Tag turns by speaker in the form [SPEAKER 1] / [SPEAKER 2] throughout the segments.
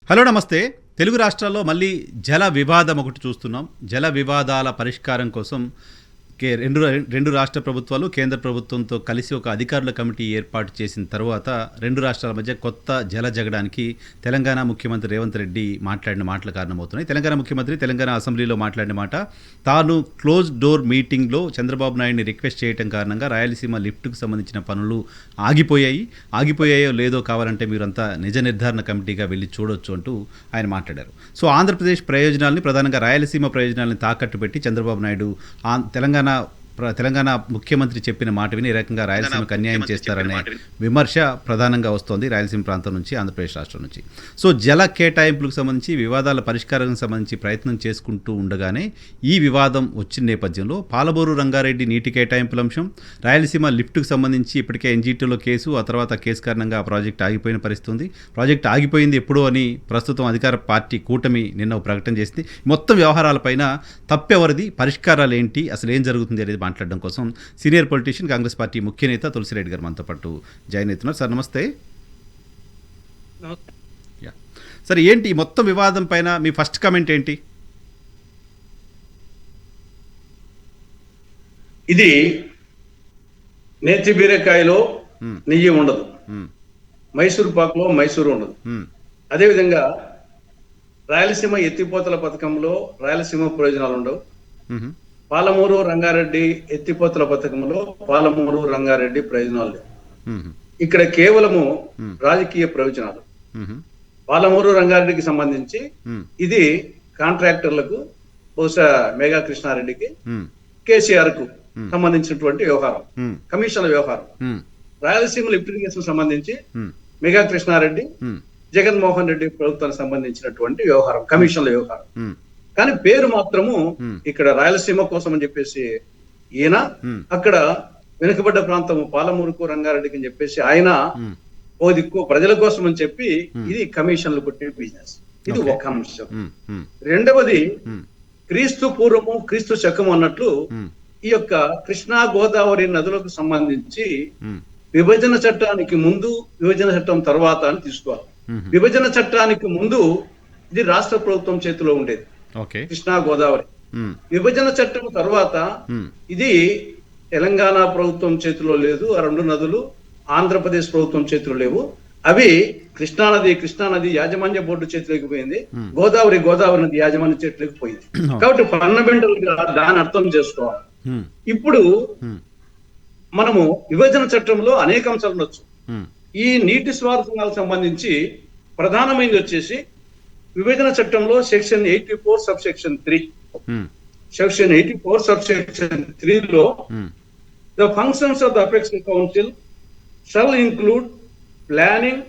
[SPEAKER 1] Hello నమస్తే. తెలుగు రాష్ట్రాల్లో మళ్ళీ జల వివాదం ఒకటి చూస్తున్నాం. జల వివాదాల పరిష్కారం కోసం రెండు రాష్ట్ర ప్రభుత్వాలు కేంద్ర ప్రభుత్వంతో కలిసి ఒక అధికారుల కమిటీ ఏర్పాటు చేసిన తర్వాత రెండు రాష్ట్రాల మధ్య కొత్త జల జగడానికి తెలంగాణ ముఖ్యమంత్రి రేవంత్ రెడ్డి మాట్లాడిన మాటలు కారణమవుతున్నాయి. తెలంగాణ ముఖ్యమంత్రి తెలంగాణ అసెంబ్లీలో మాట్లాడిన మాట, తాను క్లోజ్ డోర్ మీటింగ్లో చంద్రబాబు నాయుడిని రిక్వెస్ట్ చేయడం కారణంగా రాయలసీమ లిఫ్ట్కు సంబంధించిన పనులు ఆగిపోయాయో లేదో కావాలంటే మీరంతా నిజ నిర్ధారణ కమిటీగా వెళ్ళి చూడొచ్చు అంటూ ఆయన మాట్లాడారు. సో ఆంధ్రప్రదేశ్ ప్రయోజనాల్ని, ప్రధానంగా రాయలసీమ ప్రయోజనాలను తాకట్టు పెట్టి చంద్రబాబు నాయుడు తెలంగాణ ముఖ్యమంత్రి చెప్పిన మాట విని ఈ రకంగా రాయలసీమకు అన్యాయం చేస్తారనే విమర్శ ప్రధానంగా వస్తోంది రాయలసీమ ప్రాంతం నుంచి, ఆంధ్రప్రదేశ్ రాష్ట్రం నుంచి. సో జల కేటాయింపులకు సంబంధించి, వివాదాల పరిష్కారానికి సంబంధించి ప్రయత్నం చేసుకుంటూ ఉండగానే ఈ వివాదం వచ్చిన నేపథ్యంలో పాలమూరు రంగారెడ్డి నీటి కేటాయింపుల అంశం, రాయలసీమ లిఫ్ట్కు సంబంధించి ఇప్పటికే ఎన్జీటీలో కేసు, ఆ తర్వాత కేసు కారణంగా ఆ ప్రాజెక్ట్ ఆగిపోయిన పరిస్థితి ఉంది. ప్రాజెక్ట్ ఆగిపోయింది ఎప్పుడో అని ప్రస్తుతం అధికార పార్టీ కూటమి నిన్న ప్రకటన చేసింది. మొత్తం వ్యవహారాలపైన తప్పెవరిది, పరిష్కారాలు ఏంటి, అసలు ఏం జరుగుతుంది అనేది మాట్లాడడం కోసం సీనియర్ పొలిటీషియన్, కాంగ్రెస్ పార్టీ ముఖ్య నేత తులసిరెడ్డి గారు మనతో పాటు జాయిన్ అవుతున్నారు. సార్ నమస్తే. సార్ ఏంటి మొత్తం వివాదం పైన మీ ఫస్ట్ కమెంట్ ఏంటి?
[SPEAKER 2] ఇది నేతి బీరకాయలో నెయ్యి ఉండదు, మైసూరు పాకులో మైసూరు ఉండదు. అదేవిధంగా రాయలసీమ ఎత్తిపోతల పథకంలో రాయలసీమ ప్రయోజనాలు ఉండవు. పాలమూరు రంగారెడ్డి ఎత్తిపోతల పథకంలో పాలమూరు రంగారెడ్డి ప్రయోజనాలు లేవు. ఇక్కడ కేవలము రాజకీయ ప్రయోజనాలు. పాలమూరు రంగారెడ్డికి సంబంధించి ఇది కాంట్రాక్టర్లకు, బహుశా మేఘా కృష్ణారెడ్డికి, కేసీఆర్ కు సంబంధించినటువంటి వ్యవహారం, కమిషన్ల వ్యవహారం. రాయలసీమ లిఫ్ట్ ఇరిగేషన్ సంబంధించి మేఘా కృష్ణారెడ్డి, జగన్మోహన్ రెడ్డి ప్రభుత్వానికి సంబంధించినటువంటి వ్యవహారం, కమిషన్ల వ్యవహారం. కానీ పేరు మాత్రము ఇక్కడ రాయలసీమ కోసం అని చెప్పేసి ఈయన, అక్కడ వెనుకబడ్డ ప్రాంతము పాలమూరుకు రంగారెడ్డికి అని చెప్పేసి ఆయన ఓ దిక్కు ప్రజల కోసం అని చెప్పి ఇది కమిషన్లు కొట్టే బిజినెస్. ఇది ఒక అంశం. రెండవది, క్రీస్తు పూర్వము క్రీస్తు శకము అన్నట్లు ఈ యొక్క కృష్ణా గోదావరి నదులకు సంబంధించి విభజన చట్టానికి ముందు, విభజన చట్టం తర్వాత అని తీసుకోవాలి. విభజన చట్టానికి ముందు ఇది రాష్ట్ర ప్రభుత్వం చేతిలో ఉండేది, కృష్ణా గోదావరి. విభజన చట్టం తర్వాత ఇది తెలంగాణ ప్రభుత్వం చేతిలో లేదు. ఆ రెండు నదులు ఆంధ్రప్రదేశ్ ప్రభుత్వం చేతిలో లేవు. అవి కృష్ణానది యాజమాన్య బోర్డు చేతిలోకి పోయింది, గోదావరి నది యాజమాన్య చేతిలోకి పోయింది. కాబట్టి ఫండమెంటల్ గా దాన్ని అర్థం చేసుకోవాలి. ఇప్పుడు మనము విభజన చట్టంలో అనేక అంశాలు ఉండొచ్చు. ఈ నీటి స్వార్థాలకు సంబంధించి ప్రధానమైనది వచ్చేసి విభజన చట్టంలో సెక్షన్ 84 సబ్సెక్షన్ 3, సెక్షన్ 84 సబ్సెక్షన్ 3 లో the functions of the apex council shall include planning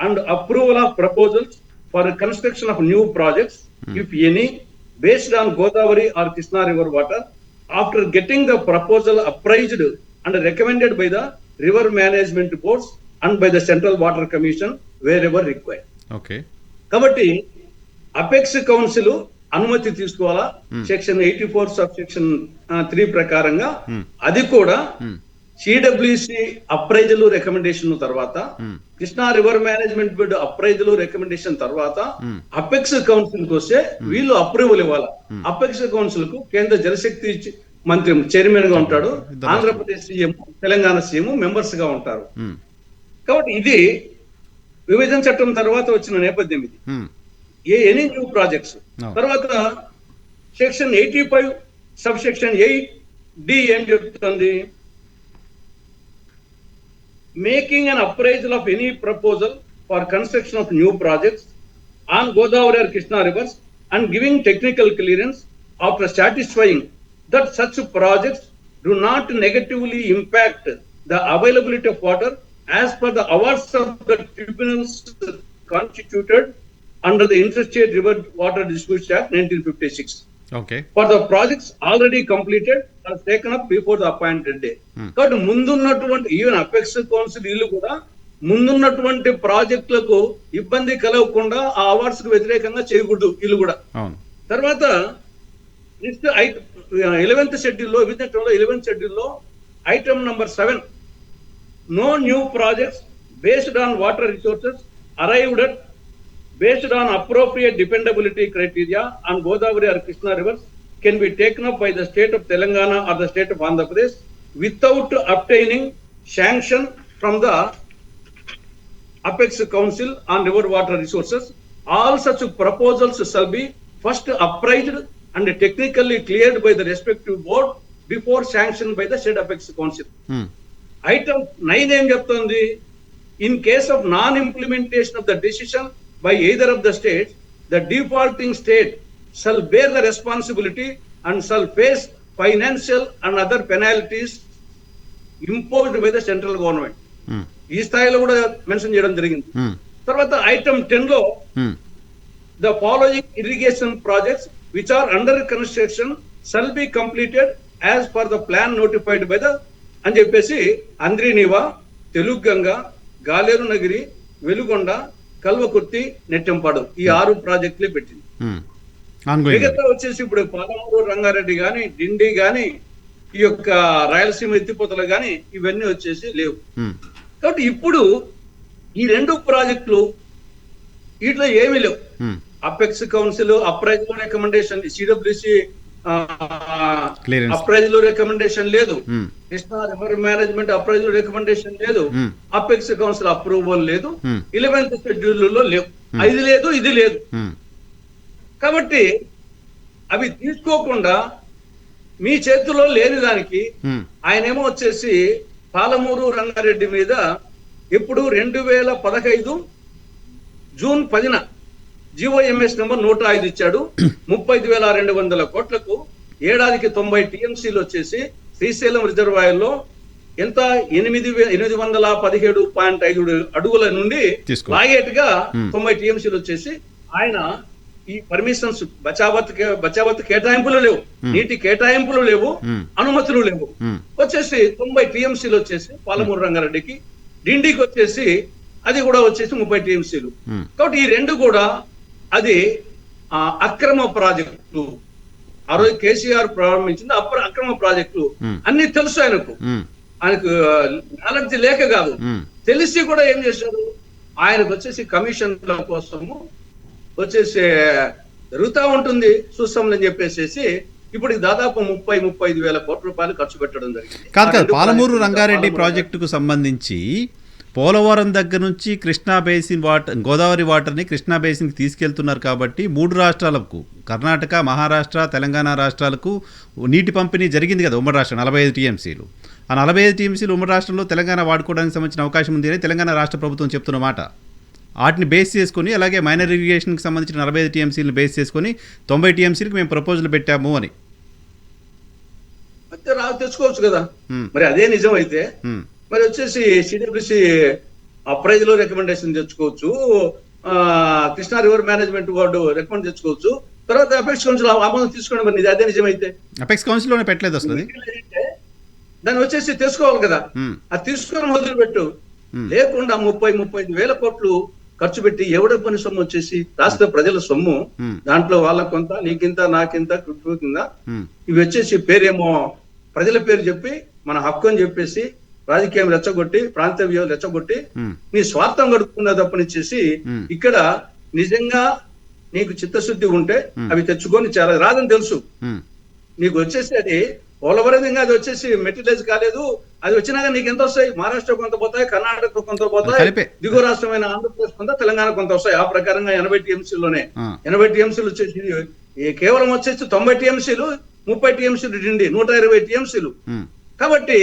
[SPEAKER 2] and approval of proposals for construction of new projects if any based on Godavari or Krishna river water after getting the proposal appraised and recommended by the river management boards and by the central water commission wherever required. కాబట్టి apex council అనుమతి తీసుకోవాలా section 84 subsection 3 ప్రకారంగా. అది కూడా CWC appraisal recommendation తర్వాత, Krishna river management board appraisal recommendation తర్వాత apex council కి వస్తే వీళ్ళు అప్రూవల్ ఇవ్వాలా. అపెక్స్ కౌన్సిల్ కు కేంద్ర జలశక్తి మంత్రి చైర్మన్ గా ఉంటాడు, Andhra Pradesh CM, Telangana CM members గా ఉంటారు. కాబట్టి ఇది విభజన చట్టం తర్వాత వచ్చిన నేపథ్యం. ఇది ఎనీ న్యూ ప్రాజెక్ట్స్ తర్వాత సెక్షన్ 85 సబ్సెక్షన్ 8D ఏం చెప్తుంది? Making an appraisal of any proposal for construction of new projects on Godavari or Krishna rivers and giving technical clearance after satisfying that such projects do not negatively impact the availability of water as per the awards of the tribunals constituted under the Interstate River Water Distribution Act 1956. For the projects already completed are taken up before the appointed day. కాబట్టి ముందున్నటువంటి even apex council వీళ్ళు కూడా ముందున్నటువంటి ప్రాజెక్టులకు ఇబ్బంది కలగకుండా ఆ awards కు వ్యతిరేకంగా చేయకూడదు వీళ్ళు కూడా. తర్వాత 11th షెడ్యూల్ లో, విభజన చట్టంలో 11th షెడ్యూల్ లో item number 7, no new projects based on water resources arrived at based on appropriate dependability criteria on Godavari or Krishna rivers can be taken up by the state of Telangana or the state of Andhra Pradesh without obtaining sanction from the Apex Council on River Water Resources. All such proposals shall be first appraised and technically cleared by the respective board before sanctioned by the state Apex Council. Item 9 ఏం చెప్తుంది? In case of non-implementation of the decision by either of the states, the defaulting state shall bear the responsibility and shall face financial and other penalties imposed by the central government. ఈ స్థాయిలో కూడా mention చేయడం జరిగింది. తర్వాత item 10 లో the following irrigation projects which are under construction shall be completed as per the plan notified by the అని చెప్పేసి అంద్రినీవా, తెలుగంగ, గాలేరు నగిరి, వెలుగొండ, కల్వకుర్తి, నెట్టెంపాడు ఈ 6 ప్రాజెక్టులే పెట్టింది. మిగతా వచ్చేసి ఇప్పుడు పాలమూరు రంగారెడ్డి గాని, డిండి గాని, ఈ యొక్క రాయలసీమ ఎత్తిపోతలు గాని ఇవన్నీ వచ్చేసి లేవు. కాబట్టి ఇప్పుడు ఈ 2 ప్రాజెక్టులు వీటిలో ఏమీ లేవు. Apex council appraise recommendation, CWC appraise recommendation లేదు, Krishna river management appraise recommendation లేదు, అపెక్స్ కౌన్సిల్ అప్రూవల్ లేదు, 11th షెడ్యూల్ లో లేవు. ఇది లేదు, ఇది లేదు. కాబట్టి అవి తీసుకోకుండా మీ చేతిలో లేని దానికి ఆయనేమో వచ్చేసి పాలమూరు రంగారెడ్డి మీద ఎప్పుడు 2015 జూన్ 10న GOMS నెంబర్ 105 ఇచ్చాడు. 35,200 కోట్లకు ఏడాదికి 90 TMCలు వచ్చేసి శ్రీశైలం రిజర్వాయర్ లో ఎంత 8,817.5 అడుగుల నుండి లాగేట్గా 90 TMCలు వచ్చేసి ఆయన ఈ పర్మిషన్స్ బచావత్ కేటాయింపులు లేవు, నీటి కేటాయింపులు లేవు, అనుమతులు లేవు. వచ్చేసి 90 TMCలు వచ్చేసి పాలమూరు రంగారెడ్డికి, డిండికి వచ్చేసి అది కూడా వచ్చేసి 30 TMCలు. కాబట్టి ఈ 2 కూడా అది అక్రమ ప్రాజెక్టులు. ఆ రోజు కేసీఆర్ ప్రారంభించింది అక్రమ ప్రాజెక్టులు. అన్ని తెలుసు ఆయనకు నాలెడ్జ్ లేక కాదు, తెలిసి కూడా ఏం చేశారు, ఆయనకు వచ్చేసి కమిషన్ల కోసము వచ్చేసి జరుగుతూ ఉంటుంది చూస్తామని చెప్పేసి ఇప్పుడు దాదాపు 35,000 కోట్ల రూపాయలు ఖర్చు పెట్టడం జరిగింది.
[SPEAKER 1] కాదు, పాలమూరు రంగారెడ్డి ప్రాజెక్టుకు సంబంధించి పోలవరం దగ్గర నుంచి కృష్ణా బేసిన్ గోదావరి వాటర్ని కృష్ణా బేసిన్కి తీసుకెళ్తున్నారు కాబట్టి 3 రాష్ట్రాలకు, కర్ణాటక, మహారాష్ట్ర, తెలంగాణ రాష్ట్రాలకు నీటి పంపిణీ జరిగింది కదా ఉమ్మడి రాష్ట్రం 45 TMCలు. ఆ 45 TMCలు ఉమ్మడి రాష్ట్రంలో తెలంగాణ వాడుకోవడానికి సంబంధించిన అవకాశం ఉంది అని తెలంగాణ రాష్ట్ర ప్రభుత్వం చెప్తున్న మాట. వాటిని బేస్ చేసుకొని, అలాగే మైనర్ ఇరిగేషన్కి సంబంధించిన 45 TMCలను బేస్ చేసుకొని 90 TMCలకు మేము ప్రపోజల్ పెట్టాము అని
[SPEAKER 2] తెచ్చుకోవచ్చు కదా. మరి అదే నిజం అయితే మరి వచ్చేసి సిడబ్ల్యూసి అప్రైజ్ లో రికమెండేషన్ తెచ్చుకోవచ్చు, Krishna river management board recommend తెచ్చుకోవచ్చు, తర్వాత అపెక్స్ కౌన్సిల్ ఆమోదం తీసుకోండి. మరి అదే నిజమైతే
[SPEAKER 1] అపెక్స్ కౌన్సిల్ లోనే పెట్టలేదు అసలు,
[SPEAKER 2] దాన్ని వచ్చేసి తెచ్చుకోవాలి కదా. అది తీసుకొని మొదలుపెట్టు, లేకుండా 30,000 కోట్లు ఖర్చు పెట్టి ఎవడ పని సొమ్ము వచ్చేసి రాష్ట్ర ప్రజల సొమ్ము, దాంట్లో వాళ్ళ కొంత, నీకింత, నాకింత, కింద ఇవి వచ్చేసి పేరేమో ప్రజల పేరు చెప్పి మన హక్కు అని చెప్పేసి రాజకీయం రెచ్చగొట్టి, ప్రాంతీయ వ్యవస్థ రెచ్చగొట్టి నీ స్వార్థం గడుపుకున్న తప్పనిచ్చేసి ఇక్కడ నిజంగా నీకు చిత్తశుద్ధి ఉంటే అవి తెచ్చుకొని చాలా రాదని తెలుసు నీకు వచ్చేసి అది పోలవరం అది వచ్చేసి మెటీరియలైజ్ కాలేదు. అది వచ్చినాక నీకు ఎంత వస్తాయి? మహారాష్ట్ర కొంత పోతాయి, కర్ణాటక కొంత పోతాయి, దిగువ రాష్ట్రమైన ఆంధ్రప్రదేశ్ కొంత, తెలంగాణ కొంత వస్తాయి. ఆ ప్రకారంగా 80 TMCలోనే 80 TMCలు వచ్చేసి కేవలం వచ్చేసి 90 TMCలు, 30 TMCలు డిండి, 120 TMCలు. కాబట్టి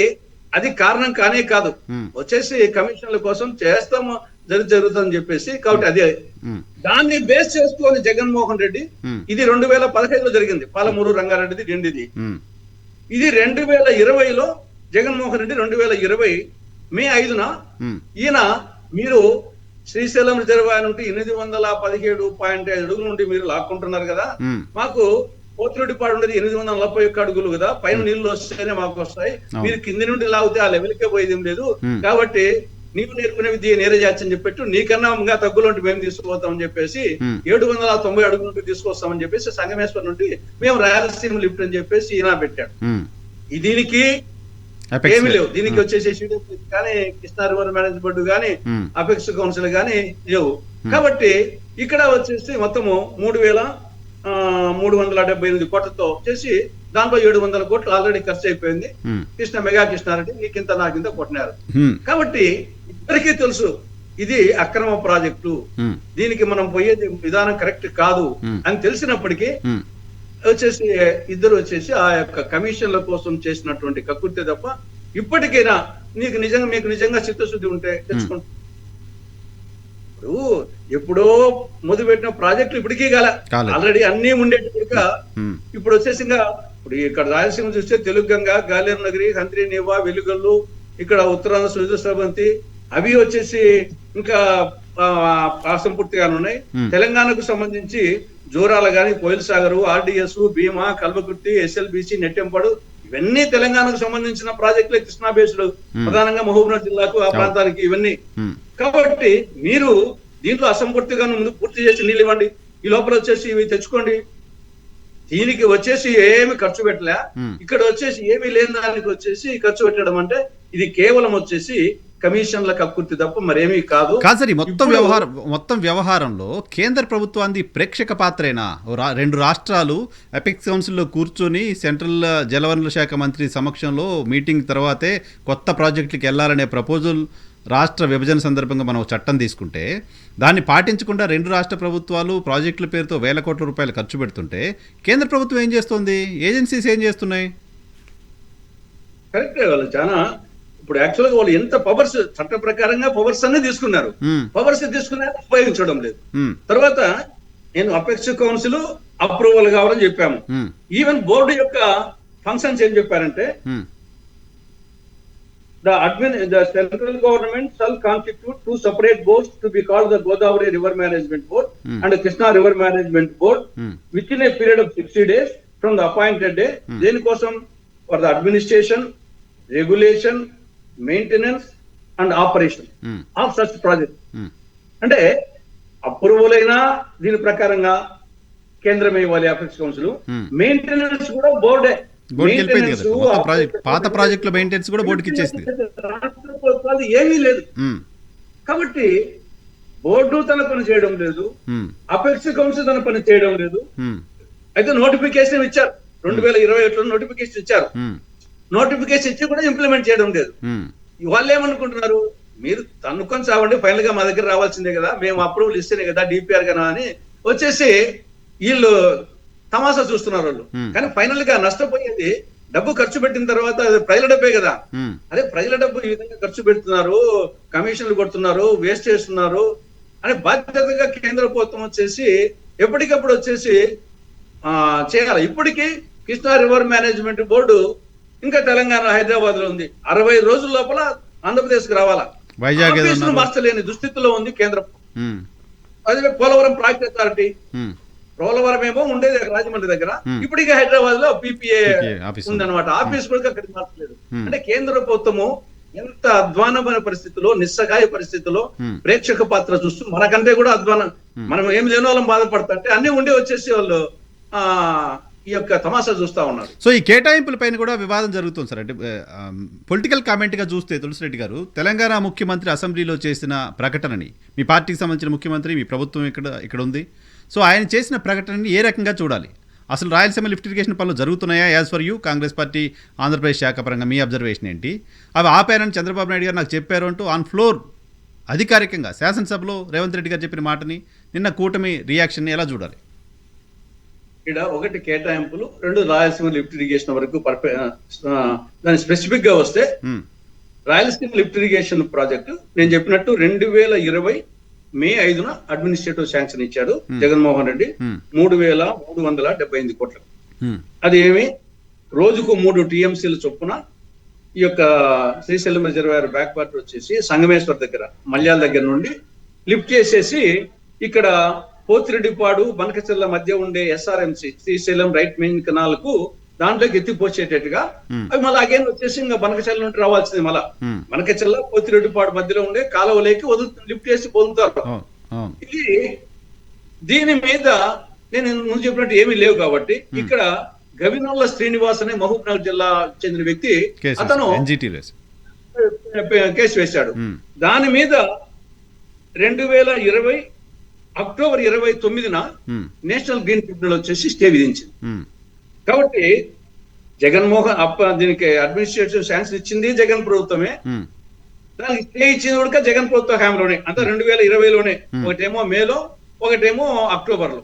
[SPEAKER 2] అది కారణం కానే కాదు, వచ్చేసి కమిషన్ల కోసం చేస్తాము జరుగుతుందని చెప్పేసి. కాబట్టి అదే దాన్ని బేస్ చేసుకొని జగన్మోహన్ రెడ్డి ఇది 2015లో జరిగింది, పాలమూరు రంగారెడ్డిది, డిండిది. ఇది 2020లో జగన్మోహన్ రెడ్డి 2020 మే 5న ఈయన మీరు శ్రీశైలం రిజర్వాయర్ నుండి 817.5 అడుగుల నుండి మీరు లాక్కుంటున్నారు కదా, మాకు పోతిరెడ్డిపాడు ఉండేది 841 అడుగులు కదా, పైన నీళ్లు వస్తేనే మాకు వస్తాయి, మీరు కింది నుండి లాగితే ఆ లెవెల్కే పోయేది ఏం లేదు, కాబట్టి నీవు నేర్పునే విద్య నేరజాచి అని చెప్పట్టు నీకన్నా ఇంకా తగ్గులుంటే మేము తీసుకుపోతామని చెప్పేసి 790 అడుగుల నుండి తీసుకొస్తామని చెప్పేసి సంగమేశ్వరం నుండి మేము రాయలసీమ లిఫ్ట్ అని చెప్పేసి ఈయన పెట్టాడు. దీనికి ఏమి లేవు, దీనికి వచ్చేసి కానీ కృష్ణా రివర్ మేనేజ్మెంట్ కానీ అపెక్స్ కౌన్సిల్ కానీ లేవు. కాబట్టి ఇక్కడ వచ్చేసి మొత్తము 3,378 కోట్లతో చేసి దాంట్లో 700 కోట్లు ఆల్రెడీ ఖర్చు అయిపోయింది. మెగా కృష్ణారెడ్డి నీకింత నాకింత కొట్టినారు. కాబట్టి ఇద్దరికీ తెలుసు ఇది అక్రమ ప్రాజెక్టు, దీనికి మనం పోయేది విధానం కరెక్ట్ కాదు అని తెలిసినప్పటికీ వచ్చేసి ఇద్దరు వచ్చేసి ఆ యొక్క కమిషన్ల కోసం చేసినటువంటి కక్కుర్తే తప్ప ఇప్పటికైనా మీకు నిజంగా చిత్తశుద్ధి ఉంటే తెచ్చుకుంటారు. ఇప్పుడు ఎప్పుడో మొదలుపెట్టిన ప్రాజెక్టులు ఇప్పటికీ ఆల్రెడీ అన్ని ఉండేట్టుగా ఇప్పుడు వచ్చేసి ఇప్పుడు ఇక్కడ రాయలసీమ చూస్తే తెలుగుగంగ, గాలేరు నగరి, హంద్రి నీవా, వెలుగల్లు, ఇక్కడ ఉత్తరాంధ్ర సుజల స్రవంతి అవి వచ్చేసి ఇంకా అసంపూర్తిగానే ఉన్నాయి. తెలంగాణకు సంబంధించి జోరాల గాని, కోయిల్ సాగర్, ఆర్డిఎస్, భీమా, కల్వకుర్తి, ఎస్ఎల్బిసి, నెట్టెంపాడు ఇవన్నీ తెలంగాణకు సంబంధించిన ప్రాజెక్టులే. కృష్ణా బేస్డ్ ప్రధానంగా మహబూబ్నగర్ జిల్లాకు ఆ ప్రాంతానికి ఇవన్నీ. కాబట్టి మీరు దీంట్లో అసంపూర్తిగా ముందు పూర్తి చేసి నీళ్ళు ఇవ్వండి, ఈ లోపల వచ్చేసి ఇవి తెచ్చుకోండి. దీనికి వచ్చేసి ఏమి ఖర్చు పెట్టలే, ఇక్కడ వచ్చేసి ఏమీ లేని దానికి వచ్చేసి ఖర్చు పెట్టడం అంటే ఇది కేవలం వచ్చేసి కమిషన్ల కక్కుర్తి తప్ప మరేమీ కాదు.
[SPEAKER 1] సార్, మొత్తం వ్యవహారంలో కేంద్ర ప్రభుత్వాన్ని ప్రేక్షక పాత్రేనా? రెండు రాష్ట్రాలు అపెక్స్ కౌన్సిల్లో కూర్చొని సెంట్రల్ జలవనరుల శాఖ మంత్రి సమక్షంలో మీటింగ్ తర్వాతే కొత్త ప్రాజెక్టులకు వెళ్లాలనే ప్రపోజల్ రాష్ట్ర విభజన సందర్భంగా మనం చట్టం తీసుకుంటే దాన్ని పాటించకుండా రెండు రాష్ట్ర ప్రభుత్వాలు ప్రాజెక్టుల పేరుతో వేల కోట్ల రూపాయలు ఖర్చు పెడుతుంటే కేంద్ర ప్రభుత్వం ఏం చేస్తుంది? ఏజెన్సీస్ ఏం చేస్తున్నాయి?
[SPEAKER 2] కరెక్టే, వాళ్ళు చాలా ఇప్పుడు యాక్చువల్గా వాళ్ళు ఎంత పవర్స్ చట్ట ప్రకారంగా పవర్స్ అన్ని తీసుకున్నారు, పవర్స్ తీసుకున్నారు ఉపయోగించడం లేదు. తర్వాత నేను అపెక్స్ కౌన్సిల్ అప్రూవల్ కావాలని చెప్పాము. ఈవెన్ బోర్డు యొక్క ఫంక్షన్స్ ఏం చెప్పారంటే the central government shall constitute two separate boards to be called the Godavari River Management Board and the Krishna River Management Board within a period of 60 days from the appointed day. దేనికోసం? for the administration, regulation, maintenance and operation of such project. అంటే approval అయినా దీని ప్రకారంగా కేంద్రమే ఇవ్వాలి apex council, maintenance కూడా బోర్డే.
[SPEAKER 1] పాత ప్రాజెక్టుల మెయింటెనెన్స్ కూడా బోర్డుకి ఇచ్చేసింది,
[SPEAKER 2] రాష్ట్ర ప్రభుత్వాలు ఏమీ లేదు. కాబట్టి బోర్డు తన పని చేయడం లేదు, అపెక్స్ కౌన్సిల్ తన పని చేయడం లేదు. అయితే నోటిఫికేషన్ ఇచ్చారు, 2021లో నోటిఫికేషన్ ఇచ్చారు. నోటిఫికేషన్ ఇచ్చి కూడా ఇంప్లిమెంట్ చేయడం లేదు. వాళ్ళు ఏమనుకుంటున్నారు, మీరు తన్నుకొని చావండి, ఫైనల్ గా మా దగ్గర రావాల్సిందే కదా, మేము అప్రూవల్ ఇస్తేనే కదా డిపిఆర్ కదా అని వచ్చేసి వీళ్ళు తమాషా చూస్తున్నారు వాళ్ళు. కానీ ఫైనల్ గా నష్టపోయేది డబ్బు ఖర్చు పెట్టిన తర్వాత అది ప్రజల డబ్బే కదా. అదే ప్రజల డబ్బు ఈ విధంగా ఖర్చు పెడుతున్నారు, కమిషన్లు కొడుతున్నారు, వేస్ట్ చేస్తున్నారు అని బాధ్యతగా కేంద్ర ప్రభుత్వం వచ్చేసి ఎప్పటికప్పుడు వచ్చేసి చేయాలి. ఇప్పటికీ కృష్ణా రివర్ మేనేజ్మెంట్ బోర్డు ఇంకా తెలంగాణ హైదరాబాద్ లో ఉంది. 60 రోజుల లోపల ఆంధ్రప్రదేశ్ కు రావాలా, మార్చలేని దుస్థితిలో ఉంది కేంద్రం. అదే పోలవరం ప్రాజెక్ట్ అథారిటీ, పోలవరం ఏమో ఉండేది రాజమండ్రి దగ్గర, ఇప్పటికే హైదరాబాద్ లో పిపిఏ ఉందన్నమాట. ఆఫీస్ కూడా అక్కడికి మార్చలేదు. అంటే కేంద్ర ప్రభుత్వము ఎంత అధ్వానమైన పరిస్థితిలో, నిస్సహాయ పరిస్థితిలో ప్రేక్షక పాత్ర చూస్తూ మనకంటే కూడా అధ్వానం, మనం ఏం లేని వాళ్ళం బాధపడతాంటే అన్ని ఉండి వచ్చేసి వాళ్ళు ఈ యొక్క తమాషా చూస్తా ఉన్నారు.
[SPEAKER 1] సో ఈ కేటాయింపుల పైన కూడా వివాదం జరుగుతుంది సార్. అంటే పొలిటికల్ కామెంట్ గా చూస్తే తులసిరెడ్డి గారు తెలంగాణ ముఖ్యమంత్రి అసెంబ్లీలో చేసిన ప్రకటనని, మీ పార్టీకి సంబంధించిన ముఖ్యమంత్రి, మీ ప్రభుత్వం ఇక్కడ ఉంది, సో ఆయన చేసిన ప్రకటనని ఏ రకంగా చూడాలి? అసలు రాయలసీమ లిఫ్ట్ ఇరిగేషన్ పనులు జరుగుతున్నాయా? As for you, Congress party Andhra Pradesh శాఖ పరంగా మీ అబ్జర్వేషన్ ఏంటి? అవి ఆపారని చంద్రబాబు నాయుడు గారు నాకు చెప్పారు అంటూ ఆన్ ఫ్లోర్ అధికారికంగా శాసనసభలో రేవంత్ రెడ్డి గారు చెప్పిన మాటని, నిన్న కూటమి రియాక్షన్ ఎలా చూడాలి?
[SPEAKER 2] ఇక్కడ ఒకటి కేటాయింపులు, రెండు రాయలసీమ లిఫ్ట్ ఇరిగేషన్ వరకు దాని స్పెసిఫిక్ గా వస్తే రాయలసీమ లిఫ్ట్ ఇరిగేషన్ ప్రాజెక్టు నేను చెప్పినట్టు 2020 మే 5న అడ్మినిస్ట్రేటివ్ శాంక్షన్ ఇచ్చాడు జగన్మోహన్ రెడ్డి 3,378 కోట్లకు. అది ఏమి రోజుకు 3 టీఎంసీల చొప్పున ఈ యొక్క శ్రీశైలం రిజర్వాయర్ బ్యాక్ వాటర్ వచ్చేసి సంగమేశ్వర్ దగ్గర, మల్యాల దగ్గర నుండి లిఫ్ట్ చేసేసి ఇక్కడ పోతిరెడ్డిపాడు బనకచెర్ల మధ్య ఉండే ఎస్ఆర్ఎంసి శ్రీశైలం రైట్ మెయిన్ కెనాల్ కు దాంట్లోకి ఎత్తిపోసేటట్టుగా అవి మళ్ళీ అగైన్ వచ్చేసి ఇంకా బనకచెర్ల నుండి రావాల్సింది. మళ్ళా బనకచెర్ల పోతిరెడ్డిపాడు మధ్యలో ఉండే కాలువలోకి లిఫ్ట్ చేసి పొందుతారు. ఇది దీని మీద నేను ముందు చెప్పినట్టు ఏమీ లేవు కాబట్టి ఇక్కడ గవినోళ్ళ శ్రీనివాస్ అనే మహబూబ్నగర్ జిల్లా చెందిన వ్యక్తి, అతను కేసు వేశాడు. దాని మీద 2020 అక్టోబర్ 29న నేషనల్ గ్రీన్ ట్రిబ్యునల్ వచ్చేసి స్టే విధించింది. కాబట్టి జగన్మోహన్ దీనికి అడ్మినిస్ట్రేటివ్ శాంక్షన్ ఇచ్చింది జగన్ ప్రభుత్వమే, దానికి స్టే ఇచ్చింది కూడా జగన్ ప్రభుత్వ హయాంలోనే, అంటే 2020లోనే. ఒకటేమో మేలో, ఒకటేమో అక్టోబర్లో.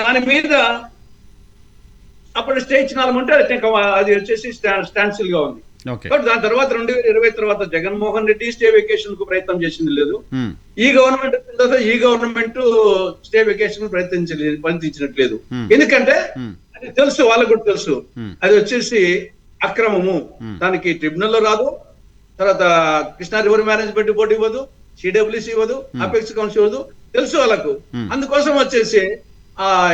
[SPEAKER 2] దాని మీద అప్పుడు స్టే ఇచ్చినామంటే అది వచ్చేసి స్టాండ్స్టిల్ గా ఉంది. కాబట్టి దాని తర్వాత 2020 తర్వాత జగన్మోహన్ రెడ్డి స్టే వెకేషన్ కు ప్రయత్నం చేసింది లేదు. ఈ గవర్నమెంట్ ఈ గవర్నమెంట్ స్టే వెకేషన్ ప్రయత్నించినట్లేదు. ఎందుకంటే అది తెలుసు, వాళ్ళకు కూడా తెలుసు అది వచ్చేసి అక్రమము. దానికి ట్రిబ్యునల్ లో రాదు, తర్వాత కృష్ణా రివర్ మేనేజ్మెంట్ బోర్డు ఇవ్వదు, సిడబ్ల్యూసి ఇవ్వదు, అపెక్స్ కౌన్సిల్ ఇవ్వదు, తెలుసు వాళ్ళకు. అందుకోసం వచ్చేసి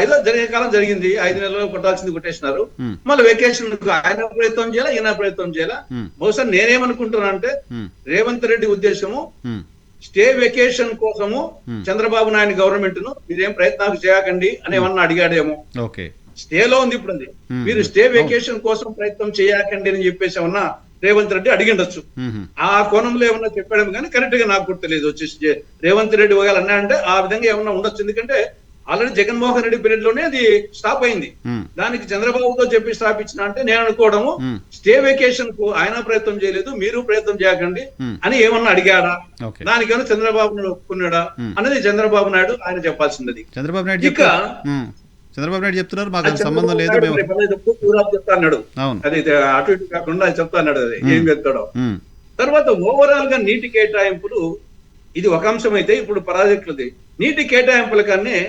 [SPEAKER 2] ఏదో జరిగే కాలం జరిగింది, 5 నెలలు కొట్టాల్సింది కొట్టేసినారు. మళ్ళీ వెకేషన్ ఆయన ప్రయత్నం చేయాలా, ఈయన ప్రయత్నం చేయాలా. బహుశా నేనేమనుకుంటున్నా అంటే రేవంత్ రెడ్డి ఉద్దేశము స్టే వెకేషన్ కోసము చంద్రబాబు నాయుడు గవర్నమెంట్ ను మీరేం ప్రయత్నాలు చేయకండి అని ఏమన్నా అడిగాడేమో. స్టేలో ఉంది ఇప్పుడు, అది మీరు స్టే వెకేషన్ కోసం ప్రయత్నం చేయకండి అని చెప్పేసి ఏమన్నా రేవంత్ రెడ్డి అడిగిండొచ్చు. ఆ కోణంలో ఏమన్నా చెప్పాడేమో కానీ కరెక్ట్ గా నాకు కూడా తెలియదు. వచ్చేసి రేవంత్ రెడ్డి ఒకవేళ అన్నాడంటే ఆ విధంగా ఏమన్నా ఉండొచ్చు. ఎందుకంటే ఆల్రెడీ జగన్మోహన్ రెడ్డి పీరియడ్ లోనే అది స్టాప్ అయింది. దానికి చంద్రబాబుతో చెప్పి స్టాప్ ఇచ్చిన అంటే నేను అనుకోవడము స్టే వెకేషన్ కు ఆయన ప్రయత్నం చేయలేదు, మీరు ప్రయత్నం చేయకండి అని ఏమన్నా అడిగాడా, దానికేమన్నా చంద్రబాబు ఒప్పుకున్నాడా అనేది చంద్రబాబు నాయుడు ఆయన చెప్పాల్సింది.
[SPEAKER 1] చంద్రబాబు నాయుడు చెప్తున్నారు మాకు సంబంధం లేదు
[SPEAKER 2] చెప్తా అన్నాడు. అది అటు ఇటు కాకుండా చెప్తా అన్నాడు, అది ఏం చెప్తాడో. తర్వాత ఓవరాల్ గా నీటి కేటాయింపులు ఇది ఒక అంశం అయితే, ఇప్పుడు ప్రాజెక్టులది నీటి కేటాయింపుల కన్నా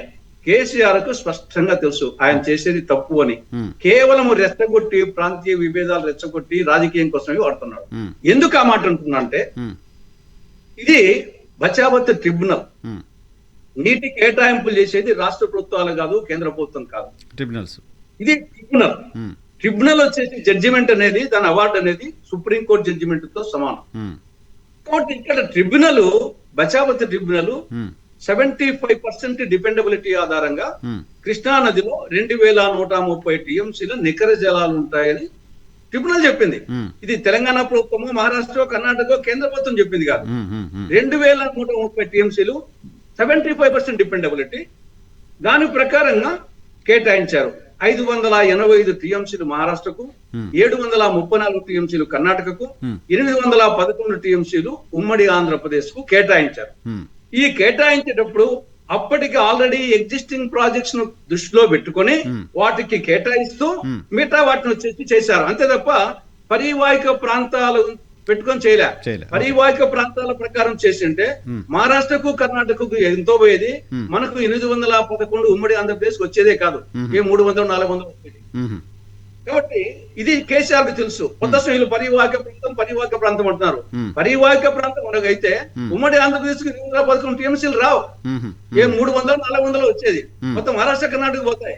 [SPEAKER 2] కేసీఆర్ కు స్పష్టంగా తెలుసు ఆయన చేసేది తప్పు అని. కేవలం రెచ్చగొట్టి ప్రాంతీయ విభేదాలు రెచ్చగొట్టి రాజకీయం కోసమే వాడుతున్నాడు. ఎందుకు ఆ మాట అంటున్నా అంటే ఇది బచావత్ ట్రిబ్యునల్. నీటి కేటాయింపులు చేసేది రాష్ట్ర ప్రభుత్వాలు కాదు, కేంద్ర ప్రభుత్వం కాదు, ట్రిబ్యునల్స్. ఇది ట్రిబ్యునల్. ట్రిబ్యునల్ వచ్చేసి జడ్జిమెంట్ అనేది, దాని అవార్డు అనేది సుప్రీంకోర్టు జడ్జిమెంట్ తో సమానం. కాబట్టి ఇక్కడ ట్రిబ్యునల్, బచావత్ ట్రిబ్యునల్ 75% డిపెండబిలిటీ ఆధారంగా కృష్ణా నదిలో 2130 టీఎంసీల నికర జలాలు ఉంటాయని ట్రిబ్యునల్ చెప్పింది. ఇది తెలంగాణ ప్రభుత్వము, మహారాష్ట్ర, కర్ణాటక, కేంద్ర ప్రభుత్వం చెప్పింది కాదు. 2130 టీఎంసీలు 75% డిపెండబిలిటీ. దాని ప్రకారంగా కేటాయించారు. 585 టీఎంసీలు మహారాష్ట్రకు, 734 టీఎంసీలు కర్ణాటకకు, 811 టీఎంసీలు ఉమ్మడి ఆంధ్రప్రదేశ్ కు కేటాయించారు. ఈ కేటాయించేటప్పుడు అప్పటికి ఆల్రెడీ ఎగ్జిస్టింగ్ ప్రాజెక్ట్స్ ను దృష్టిలో పెట్టుకొని వాటికి కేటాయిస్తూ మిగతా వాటిని వచ్చేసి చేశారు. అంతే తప్ప పరివాహిక ప్రాంతాలు పెట్టుకొని చేయలే. పరివాహిక ప్రాంతాల ప్రకారం చేసింటే మహారాష్ట్రకు, కర్ణాటకకు ఎంతో పోయేది, మనకు 811 ఉమ్మడి ఆంధ్రప్రదేశ్ వచ్చేదే కాదు, 300, 400 వచ్చేది. కాబట్టి ఇది కేసీఆర్ కు తెలుసు. కొత్త వీళ్ళు పరివాహక ప్రాంతం అంటున్నారు. పరివాహక ప్రాంతం మనకైతే ఉమ్మడి ఆంధ్రప్రదేశ్ కు 211 టీఎంసీలు రావు, 300, 400 వచ్చేది, మొత్తం మహారాష్ట్ర, కర్ణాటక పోతాయి.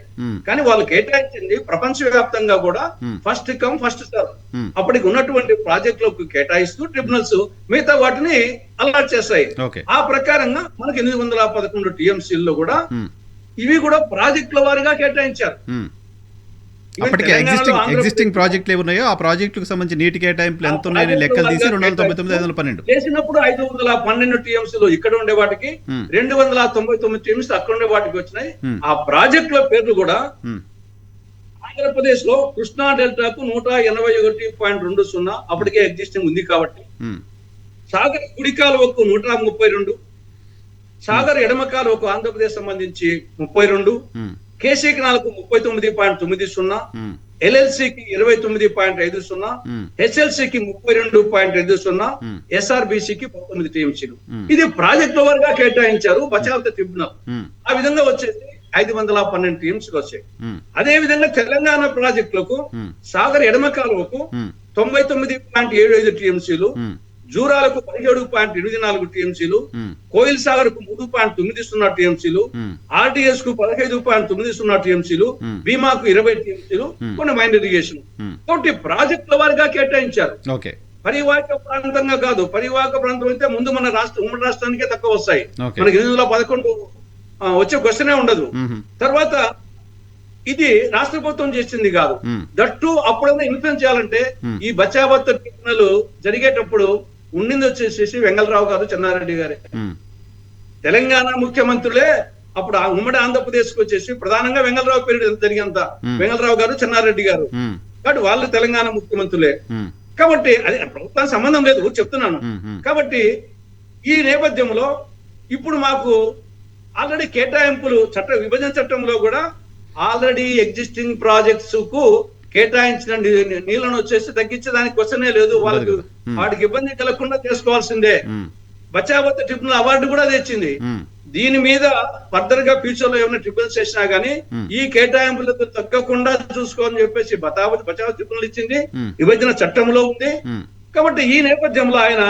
[SPEAKER 2] కానీ వాళ్ళు కేటాయించింది ప్రపంచ వ్యాప్తంగా కూడా ఫస్ట్ కమ్ ఫస్ట్ సర్వ్. అప్పటికి ఉన్నటువంటి ప్రాజెక్టులకు కేటాయిస్తూ ట్రిబ్యునల్స్ మిగతా వాటిని అలాట్ చేస్తాయి. ఆ ప్రకారంగా మనకి 811 టీఎంసీల్లో కూడా ఇవి కూడా ప్రాజెక్టుల వారిగా కేటాయించారు.
[SPEAKER 1] అప్పటికి ఎగ్జిస్టింగ్ ప్రాజెక్టులు ఏమున్నాయో ఆ ప్రాజెక్టులకు సంబంధించి నీటి కేటాయింపులు ఎంత ఉన్నాయని లెక్కలు తీసి 299,
[SPEAKER 2] చేసినప్పుడు 512 టీఎంసీలు ఇక్కడ ఉండే వాటికి, 299 టీఎంసీ అక్కడ ఉండే వాటికి వచ్చినాయి. ఆ ప్రాజెక్టుల పేర్లు కూడా ఆంధ్రప్రదేశ్ లో కృష్ణా డెల్టాకు 181.20 అప్పటికే ఎగ్జిస్టింగ్ ఉంది కాబట్టి, సాగర్ కుడి కాలువకు 132, సాగర్ ఎడమ కాలువకు ఆంధ్రప్రదేశ్ సంబంధించి 32, కేసీ కెనాల్కు 39.90, ఎల్ఎల్సికి 29.50, హెచ్ఎల్సికి 32.50, ఎస్ఆర్బిసికి 19 టీఎంసీలు. ఇది ప్రాజెక్టుల వారుగా కేటాయించారు బచావత్ ట్రిబ్యునల్. ఆ విధంగా వచ్చేసి 512 టీఎంసీలు వచ్చాయి. అదే విధంగా తెలంగాణ ప్రాజెక్టులకు సాగర్ ఎడమ కాలువకు 99.75 టీఎంసీలు, జూరాలకు 17.84 టీఎంసీలు, కోయిల్ సాగర్ కు 3.90 టీఎంసీలు, ఆర్టీఎస్ కు 15.90 టీఎంసీలు, భీమాకు 20 టీఎంసీలు, కొన్ని మైన్ ఇరిగేషన్. కాబట్టి ప్రాజెక్టుల వారిగా కేటాయించారు. పరివాహక ప్రాంతంగా కాదు. పరివాహక ప్రాంతం అయితే ముందు మన ఉమ్మడి రాష్ట్రానికే తక్కువ వస్తాయి. మనకి 811 వచ్చే క్వశ్చనే ఉండదు. తర్వాత ఇది రాష్ట్ర ప్రభుత్వం చేసింది కాదు. దట్టు అప్పుడైనా ఇన్ఫ్లుయెన్స్ చేయాలంటే ఈ బచావత్ ట్రిబ్యునల్ జరిగేటప్పుడు ఉండింది వచ్చేసి వెంగళరావు గారు, చెన్నారెడ్డి గారే. తెలంగాణ ముఖ్యమంత్రులే అప్పుడు ఆ ఉమ్మడి ఆంధ్రప్రదేశ్కి వచ్చేసి ప్రధానంగా వెంగళరావు పీరియడ్ జరిగినంత వెంగళరావు గారు, చెన్నారెడ్డి గారు, కాబట్టి వాళ్ళు తెలంగాణ ముఖ్యమంత్రులే. కాబట్టి అది ప్రభుత్వానికి సంబంధం లేదు, చెప్తున్నాను. కాబట్టి ఈ నేపథ్యంలో ఇప్పుడు మాకు ఆల్రెడీ కేటాయింపులు విభజన చట్టంలో కూడా ఆల్రెడీ ఎగ్జిస్టింగ్ ప్రాజెక్ట్స్ కు కేటాయించిన నీళ్లను వచ్చేసి తగ్గించడానికి క్వశ్చనే లేదు. వాళ్ళకి వాటికి ఇబ్బంది కలగకుండా చేసుకోవాల్సిందే. బచావత్ ట్రిబ్యునల్ అవార్డు కూడా తెచ్చింది. దీని మీద ఫర్దర్ గా ఫ్యూచర్ లో ఏమైనా ట్రిబ్యునల్స్ చేసినా గానీ ఈ కేటాయింపులకు తగ్గకుండా చూసుకోని చెప్పేసి బచావత్ ట్రిబ్యునల్ ఇచ్చింది, విభజన చట్టంలో ఉంది. కాబట్టి ఈ నేపథ్యంలో ఆయన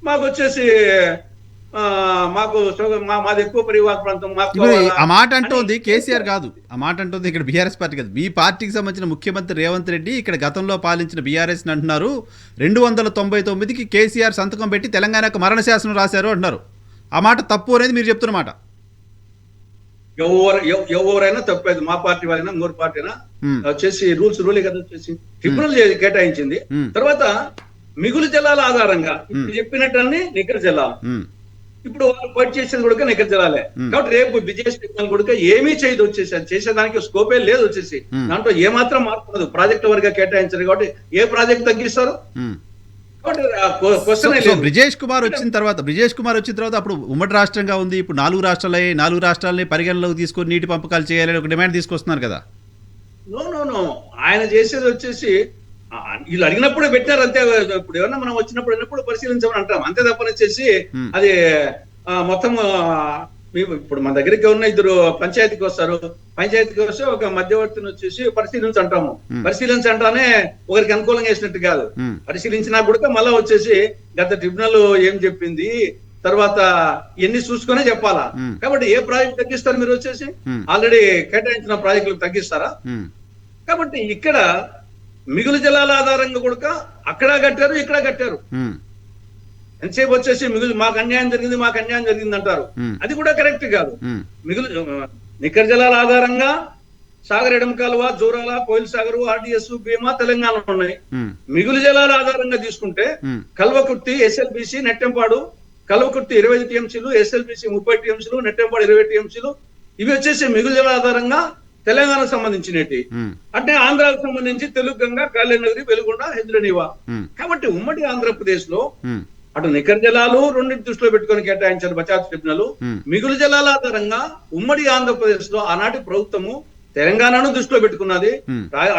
[SPEAKER 2] మాకు వచ్చేసి మాది ఎక్కువ పరివాహ ప్రాంతం
[SPEAKER 1] ఆ మాట అంటోంది కేసీఆర్ కాదు, ఆ మాట అంటోంది ఇక్కడ బీఆర్ఎస్ పార్టీ కాదు. మీ పార్టీకి సంబంధించిన ముఖ్యమంత్రి రేవంత్ రెడ్డి ఇక్కడ గతంలో పాలించిన బీఆర్ఎస్ అంటున్నారు 299కి కేసీఆర్ సంతకం పెట్టి తెలంగాణకు మరణ శాసనం రాశారు అంటున్నారు. ఆ మాట తప్పు అనేది మీరు చెప్తున్న మాట.
[SPEAKER 2] ఎవరైనా తప్పేది, మా పార్టీ వాళ్ళైనా ఇంకోటి పార్టీ అయినా వచ్చేసి రూలే కదా వచ్చేసి ట్రిబ్యునల్ కేటాయించింది. తర్వాత మిగులు జలాల ఆధారంగా ఇప్పుడు చెప్పినట్టన్ని నికర జలాలు, ఇప్పుడు వాళ్ళు పోటీ చేసేది కూడా నికర జలాలే. కాబట్టి రేపు బిజినెస్ టెక్నాలజీ కూడా ఏమీ చేయదు వచ్చేసి, అది చేసేదానికి స్కోపే లేదు వచ్చేసి. దాంట్లో ఏమాత్రం మార్పు ఉండదు. ప్రాజెక్టు వరకు కేటాయించారు కాబట్టి ఏ ప్రాజెక్ట్ తగ్గిస్తారు.
[SPEAKER 1] బ్రిజేష్ కుమార్ వచ్చిన తర్వాత అప్పుడు ఉమ్మడి రాష్ట్రంగా ఉంది, ఇప్పుడు 4 రాష్ట్రాలని పరిగణలోకి తీసుకొని నీటి పంపకాలు చేయాలని ఒక డిమాండ్ తీసుకొస్తున్నారు కదా.
[SPEAKER 2] నో ఆయన చేసేది వచ్చేసి వీళ్ళు అడిగినప్పుడే పెట్టారు అంతే. ఇప్పుడు ఏమన్నా మనం వచ్చినప్పుడు పరిశీలించమని అంటాం అంతే తప్పనిచ్చేసి అది మొత్తం ఇప్పుడు మన దగ్గరికి ఉన్న 2 పంచాయతీకి వస్తారు, పంచాయతీకి వస్తే ఒక మధ్యవర్తిని వచ్చేసి పరిశీలించంటాము. పరిశీలించంటానే ఒకరికి అనుకూలంగా వేసినట్టు కాదు. పరిశీలించినా కూడా మళ్ళా వచ్చేసి గత ట్రిబ్యునల్ ఏం చెప్పింది తర్వాత ఎన్ని చూసుకునే చెప్పాలా. కాబట్టి ఏ ప్రాజెక్ట్ తగ్గిస్తారు మీరు వచ్చేసి, ఆల్రెడీ కేటాయించిన ప్రాజెక్టులకు తగ్గిస్తారా? కాబట్టి ఇక్కడ మిగులు జలాల ఆధారంగా కూడా అక్కడ కట్టారు, ఇక్కడ కట్టారు. ఎంతసేపు వచ్చేసి మాకు అన్యాయం జరిగింది అంటారు. అది కూడా కరెక్ట్ కాదు. నికర జలాల ఆధారంగా సాగర్, ఎడమ కాలువ, జోరాల, కోయిల్ సాగర్, ఆర్డిఎస్, భీమా తెలంగాణలో ఉన్నాయి. మిగులు జలాల ఆధారంగా తీసుకుంటే కల్వకుర్తి, ఎస్ఎల్బిసి, నెట్టెంపాడు, కల్వకుర్తి 20 టీఎంసీలు, ఎస్ఎల్బిసి 30 టీఎంసీలు, నెట్టెంపాడు 20 టీఎంసీలు. ఇవి వచ్చేసి మిగులు జలాల ఆధారంగా తెలంగాణకు సంబంధించినవి. అంటే ఆంధ్రాకు సంబంధించి తెలుగు గంగా, కాళేనగరి, వెలుగొండ, హెద్రనీవా. కాబట్టి ఉమ్మడి ఆంధ్రప్రదేశ్ లో అటు నికర జలాలు రెండింటి దృష్టిలో పెట్టుకొని కేటాయించారు బచావత్ ట్రిబ్యునల్. మిగులు జలాల ఆధారంగా ఉమ్మడి ఆంధ్రప్రదేశ్ లో ఆనాటి ప్రభుత్వము తెలంగాణను దృష్టిలో పెట్టుకున్నది,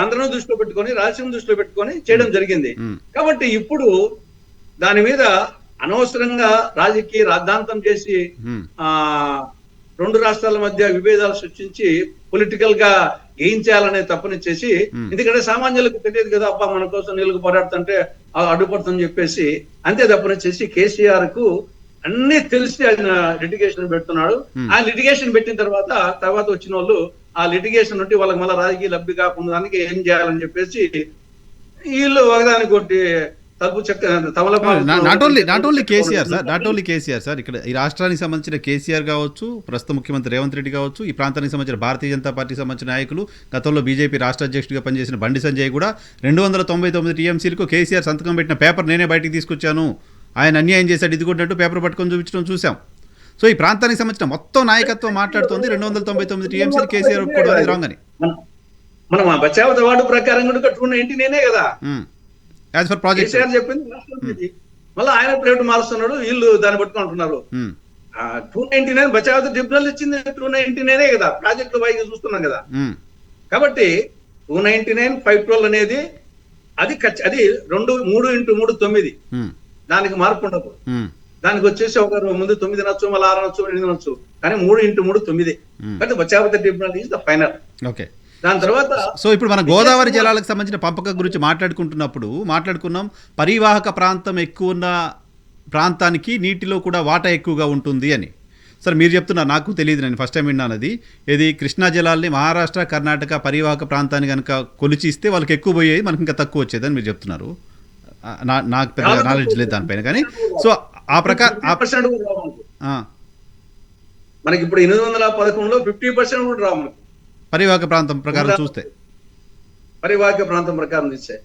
[SPEAKER 2] ఆంధ్రను దృష్టిలో పెట్టుకొని, రాయలసీమ దృష్టిలో పెట్టుకొని చేయడం జరిగింది. కాబట్టి ఇప్పుడు దాని మీద అనవసరంగా రాజకీయ రాద్ధాంతం చేసి 2 రాష్ట్రాల మధ్య విభేదాలు సృష్టించి పొలిటికల్ గా చేయాలనే తప్పనిచ్చేసి, ఎందుకంటే సామాన్యులకు తెలియదు కదా, అబ్బా మన కోసం నీళ్ళకు పోరాడుతుంటే అడ్డుపడుతుందని చెప్పేసి అంతే తప్పనిచ్చేసి కేసీఆర్ కు అన్ని తెలిసి ఆయన లిటిగేషన్ పెడుతున్నాడు. ఆ లిటిగేషన్ పెట్టిన తర్వాత వచ్చిన వాళ్ళు ఆ లిటిగేషన్ నుండి వాళ్ళకి మళ్ళీ రాజకీయ లబ్ధి కాకుండా దానికి ఏం చేయాలని చెప్పేసి వీళ్ళు ఒకదానికి కొట్టి
[SPEAKER 1] నాట్ ఓన్లీ కేసీఆర్ సార్, ఇక్కడ ఈ రాష్ట్రానికి సంబంధించిన కేసీఆర్ కావచ్చు, ప్రస్తుత ముఖ్యమంత్రి రేవంత్ రెడ్డి కావచ్చు, ఈ ప్రాంతానికి సంబంధించిన భారతీయ జనతా పార్టీకి సంబంధించిన నాయకులు, గతంలో బీజేపీ రాష్ట్ర అధ్యక్షుడిగా పనిచేసిన బండి సంజయ్ కూడా 299 టీఎంసీలకు కేసీఆర్ సంతకం పెట్టిన పేపర్ నేనే బయటికి తీసుకొచ్చాను, ఆయన అన్యాయం చేశాడు ఇది కొట్టినట్టు పేపర్ పట్టుకొని చూపించడం చూసాం. సో ఈ ప్రాంతానికి సంబంధించిన మొత్తం నాయకత్వం మాట్లాడుతోంది 299 టీఎంసీలు కేసీఆర్ ఒప్పుకోవడం అనేది రాంగ్ అని.
[SPEAKER 2] మనం బచావత్ అవార్డు ప్రకారం కూడా 299 కదా
[SPEAKER 1] యాజ్ ఫర్ ప్రాజెక్ట్
[SPEAKER 2] కేసీఆర్ చెప్పింది. మళ్ళీ ఆయన ప్రైవేట్ మారుస్తున్నాడు, వీళ్ళు దాన్ని పట్టుకుంటున్నారు. 299 బచావత్ ట్రిబ్యునల్ ఇచ్చింది 299 కదా, ప్రాజెక్టులు వైగా చూస్తున్నాం కదా. కాబట్టి 299 512 అనేది అది 3 × 3 9, దానికి మార్పు ఉండదు. దానికి వచ్చేసి ఒకరు ముందు 9 అనొచ్చు, మళ్ళీ 6 అనొచ్చు, 8 అనొచ్చు, కానీ 3 × 3 9. కానీ Bachawat tribunal is the final.
[SPEAKER 1] Okay,
[SPEAKER 2] దాని తర్వాత
[SPEAKER 1] సో ఇప్పుడు మన గోదావరి జలాలకు సంబంధించిన పంపకం గురించి మాట్లాడుకున్నాం. పరివాహక ప్రాంతం ఎక్కువ ఉన్న ప్రాంతానికి నీటిలో కూడా వాటా ఎక్కువగా ఉంటుంది అని. సార్ మీరు చెప్తున్నారు, నాకు తెలియదు, నేను ఫస్ట్ టైం విన్నాను అది. ఇది కృష్ణా జలాల్ని మహారాష్ట్ర, కర్ణాటక పరివాహక ప్రాంతాన్ని కనుక కొలిచి ఇస్తే వాళ్ళకి ఎక్కువ పోయేది, మనకి ఇంకా తక్కువ వచ్చేదని మీరు చెప్తున్నారు. నాకు పెద్ద నాలెడ్జ్ లేదు దానిపైన, కానీ సో ఆ ప్రకారం
[SPEAKER 2] మనకి ఇప్పుడు 811లో 50% కూడా రావు మనకు
[SPEAKER 1] పరివాహక ప్రాంతం ప్రకారం చూస్తే.
[SPEAKER 2] పరివాహక ప్రాంతం ప్రకారం తీసాయి.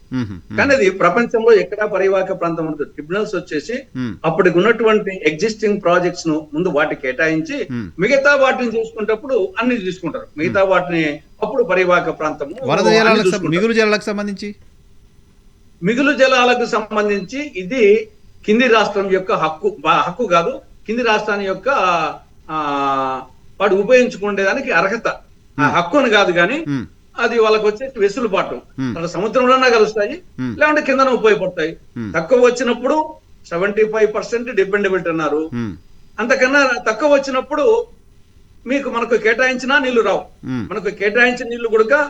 [SPEAKER 2] కానీ అది ప్రపంచంలో ఎక్కడా పరివాహక ప్రాంతం ఉంటుంది. ట్రిబ్యునల్స్ వచ్చేసి అప్పటికి ఉన్నటువంటి ఎగ్జిస్టింగ్ ప్రాజెక్ట్స్ ను ముందు వాటికి కేటాయించి మిగతా వాటిని చూసుకునేటప్పుడు అన్ని తీసుకుంటారు. మిగతా వాటిని అప్పుడు పరివాహక ప్రాంతము.
[SPEAKER 1] వరద జలాలకు మిగులు జలాలకు సంబంధించి
[SPEAKER 2] మిగులు జలాలకు సంబంధించి ఇది కింది రాష్ట్రం యొక్క హక్కు కాదు, కింది రాష్ట్రాన్ని యొక్క వాడు ఉపయోగించుకునేదానికి అర్హత, ఆ హక్కుని కాదు కానీ అది వాళ్ళకి వచ్చే వెసులుబాటు. వాళ్ళ సముద్రంలోనే కలుస్తాయి, లేకుంటే కిందనే ఉపయోగపడతాయి. తక్కువ వచ్చినప్పుడు 75% డిపెండబిలిటీ అన్నారు. అంతకన్నా తక్కువ వచ్చినప్పుడు మనకు కేటాయించినా నీళ్లు రావు. మనకు కేటాయించిన నీళ్లు కూడా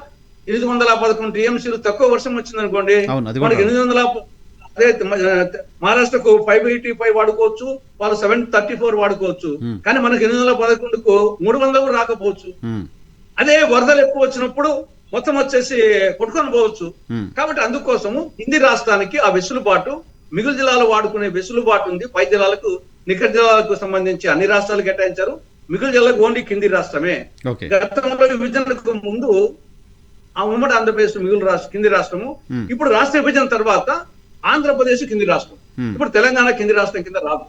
[SPEAKER 2] 811 టీఎంసీలు తక్కువ వర్షం వచ్చింది అనుకోండి, మనకి 800 అదే మహారాష్ట్రకు 585 వాడుకోవచ్చు, వాళ్ళు 734 వాడుకోవచ్చు. కానీ మనకి 811కు 300 రాకపోవచ్చు. అదే వరదలు ఎక్కువ వచ్చినప్పుడు మొత్తం వచ్చేసి కొట్టుకొని పోవచ్చు. కాబట్టి అందుకోసము కింది రాష్ట్రానికి ఆ వెసులుబాటు, మిగులు జిల్లాలు వాడుకునే వెసులుబాటు ఉంది. పై జిల్లాలకు నికర జిల్లాలకు సంబంధించి అన్ని రాష్ట్రాలు కేటాయించారు, మిగులు జిల్లాకు ఓన్లీ కింది రాష్ట్రమే. గతంలో విభజనకు ముందు ఆ ఉమ్మడి ఆంధ్రప్రదేశ్ కింది రాష్ట్రము, ఇప్పుడు రాష్ట్ర విభజన తర్వాత ఆంధ్రప్రదేశ్ కింది రాష్ట్రం, ఇప్పుడు తెలంగాణ కింది రాష్ట్రం కింద రాదు.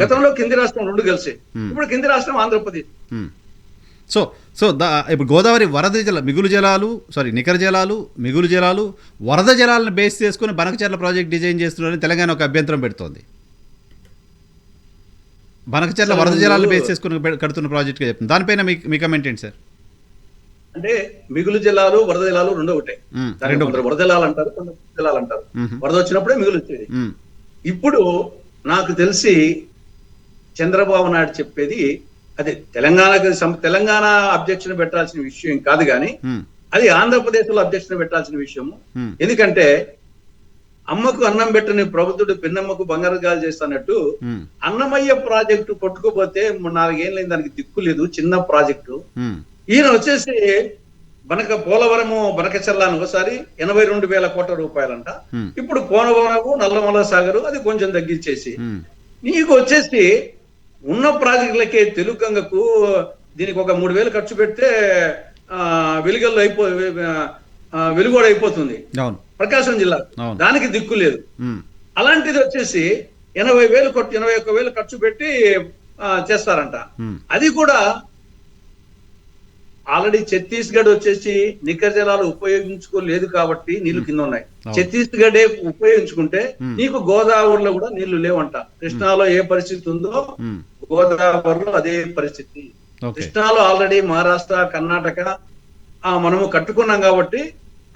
[SPEAKER 2] గతంలో కింది రాష్ట్రం రెండు కలిసి, ఇప్పుడు కింది రాష్ట్రం ఆంధ్రప్రదేశ్.
[SPEAKER 1] సో ఇప్పుడు గోదావరి వరద నికర జలాలు, మిగులు జలాలు, వరద జలాలను బేస్ చేసుకుని బనకచెర్ల ప్రాజెక్ట్ డిజైన్ చేస్తున్నారని తెలంగాణ ఒక అభ్యంతరం పెడుతోంది. బనకచెర్ల వరద జలాలను బేస్ చేసుకుని కడుతున్న ప్రాజెక్ట్గా చెప్తుంది. దానిపైన మీ కమెంట్ ఏంటి సార్?
[SPEAKER 2] అంటే మిగులు జలాలు, వరద జలాలు రెండు ఒకటే. వరద జలాలు అంటారు, కొందరు జలాలు అంటారు. వరద వచ్చినప్పుడే మిగులు వచ్చేది. ఇప్పుడు నాకు తెలిసి చంద్రబాబు నాయుడు చెప్పేది అదే, తెలంగాణ అబ్జెక్షన్ పెట్టాల్సిన విషయం కాదు కానీ అది ఆంధ్రప్రదేశ్ లో అబ్జెక్షన్ పెట్టాల్సిన విషయము. ఎందుకంటే అమ్మకు అన్నం పెట్టని ప్రభుత్వుడు పిన్నమ్మకు బంగారు గాలు చేస్తానట్టు అన్నమయ్య ప్రాజెక్టు కొట్టుకోపోతే 4 ఏళ్ళైంది, దానికి దిక్కు లేదు, చిన్న ప్రాజెక్టు. ఈయన వచ్చేసి పోలవరము బనకచెర్లను ఒకసారి 82,000 కోట్ల రూపాయలంట. ఇప్పుడు పోలవరము నల్లమల సాగరు అది కొంచెం తగ్గించేసి నీకు వచ్చేసి ఉన్న ప్రాజెక్టులకే తెలుగంగకు దీనికి ఒక 3,000 ఖర్చు పెడితే వెలుగల్లో వెలుగోడు అయిపోతుంది ప్రకాశం జిల్లా, దానికి దిక్కు లేదు. అలాంటిది వచ్చేసి 81,000 ఖర్చు పెట్టి చేస్తారంట. అది కూడా ఆల్రెడీ ఛత్తీస్గఢ్ వచ్చేసి నికర జలాలు ఉపయోగించుకోలేదు కాబట్టి నీళ్లు కింద ఉన్నాయి. ఛత్తీస్గఢ్ ఉపయోగించుకుంటే నీకు గోదావరిలో కూడా నీళ్లు లేవంట. కృష్ణాలో ఏ పరిస్థితి ఉందో గోదావరిలో అదే పరిస్థితి. కృష్ణాలో ఆల్రెడీ మహారాష్ట్ర, కర్ణాటక మనము కట్టుకున్నాం కాబట్టి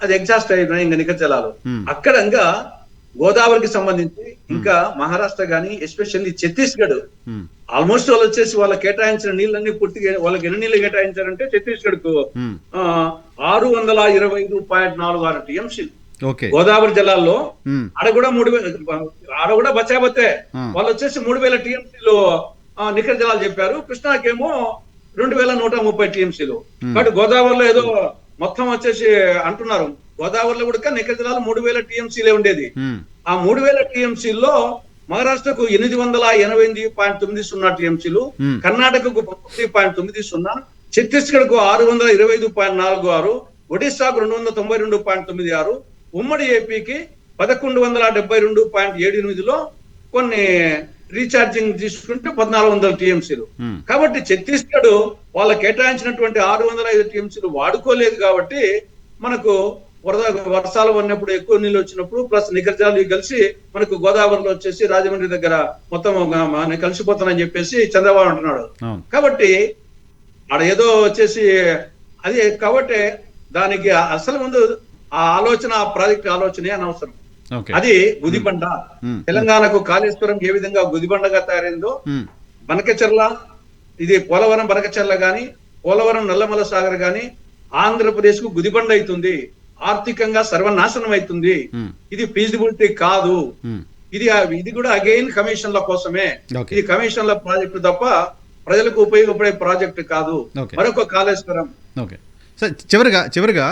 [SPEAKER 2] అది ఎగ్జాస్ట్ అయిపోయినాయి ఇంకా నికర జలాలు. అక్కడ ఇంకా గోదావరికి సంబంధించి ఇంకా మహారాష్ట్ర గానీ ఎస్పెషల్లీ ఛత్తీస్గఢ్ ఆల్మోస్ట్ వాళ్ళు వచ్చేసి వాళ్ళ కేటాయించిన నీళ్ళన్నీ పూర్తిగా వాళ్ళకి ఎన్ని నీళ్లు కేటాయించారంటే ఛత్తీస్గఢ్ కు 625.46 టీఎంసీలు. గోదావరి జలాల్లో ఆడ కూడా బచాబతే వాళ్ళు వచ్చేసి 3,000 టీఎంసీలు నికర జలాలు చెప్పారు. కృష్ణాకేమో 2,130 టీఎంసీలు. కాబట్టి గోదావరిలో ఏదో మొత్తం వచ్చేసి అంటున్నారు. గోదావరిలో కూడా నికర జలాలు 3,000 టీఎంసీలే ఉండేది. ఆ 3,000 టీఎంసీల్లో మహారాష్ట్రకు 888.90 టీఎంసీలు, కర్ణాటకకు 19.90, ఛత్తీస్గఢ్ కు 625.46, ఒడిశాకు 292.96, ఉమ్మడి ఏపీకి 1172.78లో కొన్ని రీఛార్జింగ్ తీసుకుంటే 1,400 టీఎంసీలు. కాబట్టి ఛత్తీస్గఢ్ వాళ్ళ కేటాయించినటువంటి 605 టీఎంసీలు వాడుకోలేదు. కాబట్టి మనకు వర్షాలు పడినప్పుడు ఎక్కువ నీళ్ళు వచ్చినప్పుడు ప్లస్ నికర జలాలు కలిసి మనకు గోదావరిలో వచ్చేసి రాజమండ్రి దగ్గర మొత్తం కలిసిపోతానని చెప్పేసి చంద్రబాబు అంటున్నాడు. కాబట్టి ఆడ ఏదో వచ్చేసి అది కాబట్టి దానికి అసలు ముందు ఆ ఆలోచన, ఆ ప్రాజెక్ట్ ఆలోచనే అనవసరం. అది గుదిబండ. తెలంగాణకు కాళేశ్వరం ఏ విధంగా గుదిబండగా తయారైందో బనకచెర్ల, ఇది పోలవరం బనకచెర్ల గాని, పోలవరం నల్లమల సాగర్ గాని ఆంధ్రప్రదేశ్ కు గుదిబండ అవుతుంది, ఆర్థికంగా సర్వనాశనం అవుతుంది. ఇది ఫీజిబిలిటీ కాదు. ఇది కూడా అగైన్ కమిషన్ల కోసమే. ఇది కమిషన్ల ప్రాజెక్టు తప్ప ప్రజలకు ఉపయోగపడే ప్రాజెక్టు కాదు. మరొక కాళేశ్వరం.
[SPEAKER 1] చివరిగా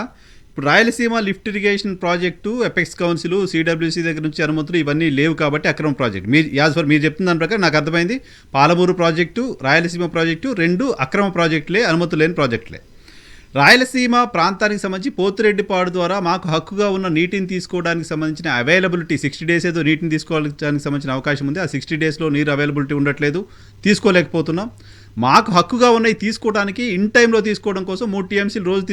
[SPEAKER 1] ఇప్పుడు Rayalaseema lift irrigation project, apex council, CWC దగ్గర నుంచి అనుమతులు ఇవన్నీ లేవు కాబట్టి అక్రమ ప్రాజెక్ట్. మీరు చెప్తున్న దాని ప్రకారం నాకు అర్థమైంది, పాలమూరు ప్రాజెక్టు, రాయలసీమ ప్రాజెక్టు 2 అక్రమ ప్రాజెక్టులే, అనుమతులు లేని ప్రాజెక్టులే. రాయలసీమ ప్రాంతానికి సంబంధించి పోతిరెడ్డిపాడు ద్వారా మాకు హక్కుగా ఉన్న నీటిని తీసుకోవడానికి సంబంధించిన అవైలబిలిటీ 60 days ఏదో నీటిని తీసుకోవడానికి సంబంధించిన అవకాశం ఉంది. ఆ 60 daysలో నీరు అవైలబిలిటీ ఉండట్లేదు, తీసుకోలేకపోతున్నాం. మాకు హక్కుగా ఉన్నవి తీసుకోవడానికి ఇన్ టైంలో తీసుకోవడం కోసం 3 TMCలు రోజు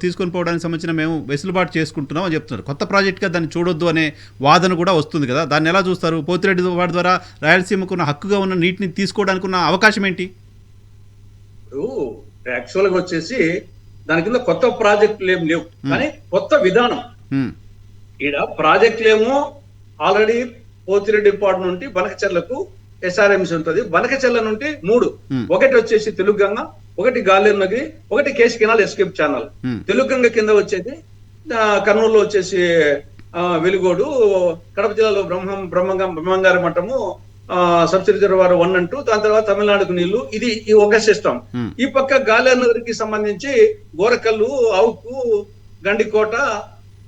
[SPEAKER 1] తీసుకొని పోవడానికి సంబంధించిన మేము వెసులుబాటు చేసుకుంటున్నాం అని చెప్తున్నారు. కొత్త ప్రాజెక్ట్గా దాన్ని చూడొద్దు అనే వాదన కూడా వస్తుంది కదా, దాన్ని ఎలా చూస్తారు? పోతిరెడ్డిపాడు ద్వారా రాయలసీమకు ఉన్న హక్కుగా ఉన్న నీటిని తీసుకోవడానికి ఉన్న అవకాశం ఏంటి?
[SPEAKER 2] యాక్చువల్గా వచ్చేసి దాని కింద కొత్త ప్రాజెక్టులు ఏం లేవు, కానీ కొత్త విధానం. ఈడ ప్రాజెక్టులేమో ఆల్రెడీ పోతిరెడ్డిపాడు నుండి బనకచెర్లకు SRMC ఉంటుంది. బనకచెర్ల నుండి 3, ఒకటి వచ్చేసి తెలుగు గంగ, ఒకటి గాలేరు నగరి, ఒకటి కేశ్ canal escape channel. Telugu Ganga కింద వచ్చేది కర్నూలులో వచ్చేసి వెలుగోడు, కడప జిల్లాలో బ్రహ్మంగారి మఠము, సబ్సిడీ రిజర్వాయర్ 1 and 2, దాని తర్వాత తమిళనాడుకు నీళ్లు. ఇది ఈ ఒక సిస్టమ్. ఈ పక్క గాలేరు నగరికి సంబంధించి గోరకల్లు, అవుకు, గండికోట,